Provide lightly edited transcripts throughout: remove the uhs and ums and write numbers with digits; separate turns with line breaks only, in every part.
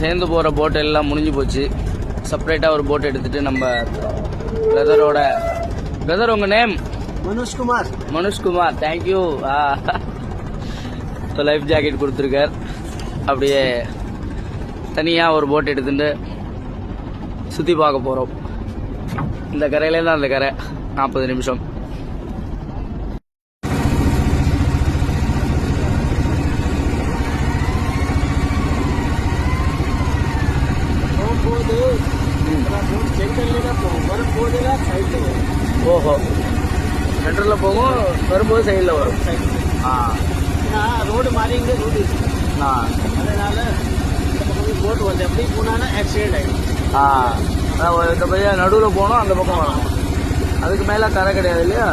சேர்ந்து போகிற போட் எல்லாம் முடிஞ்சு போச்சு. செப்பரேட்டாக ஒரு போட் எடுத்துகிட்டு நம்ம பிரதர் உங்கள் நேம்? மனுஷ்குமார். தேங்க்யூ. இப்போ லைஃப் ஜாக்கெட் கொடுத்துருக்கார். அப்படியே தனியாக ஒரு போட் எடுத்துட்டு சுற்றி பார்க்க போகிறோம். இந்த கரையிலேருந்து அந்த கரை 40 நிமிஷம். ஓஹோ, சென்டரில் போகும், வரும்போது சைடில் வரும்.
ரோடு மாறி இங்கே ரோடு அதனால போட் வந்து எப்படி போனாலும் ஆக்சிடென்ட் ஆகிடும்.
இந்த பையன் நடுவில் போகணும், அந்த பக்கம் வரணும். அதுக்கு மேலே கரை கிடையாது இல்லையா?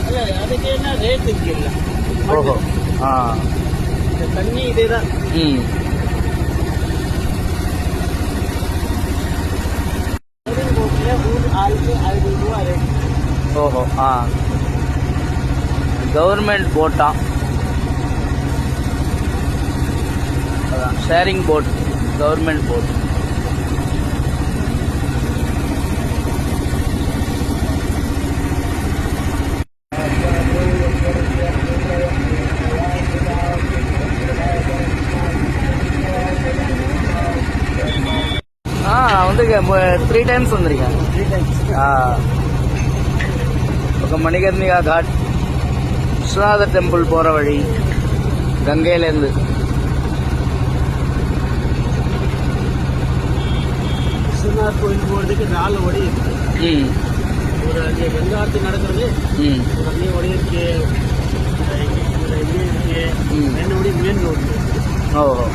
இல்லை, அதுக்கு என்ன ரேட் இருக்கு இல்லை.
ஓஹோ.
தண்ணி இதே தான்.
ஓஹோ. கவர்மெண்ட் போட்டா? அதான் ஷேரிங் போட், கவர்மெண்ட் போட். வந்து 3 times வந்திருக்கேன். பக்கம் மணிகர்ணிகா காட், விஸ்வநாதர் டெம்பிள் போகிற வழி, கங்கையிலேருந்து.
விஸ்வநாத் கோயில் போகிறதுக்கு 4 வழி இருக்கு. ஒரு அங்கே கங்கா ஆர்த்தி நடக்கிறது, ஒரு அங்கே வழி இருக்கு, இருக்கு 2 வழி மெயின் ரோடு.
ஓஹோ.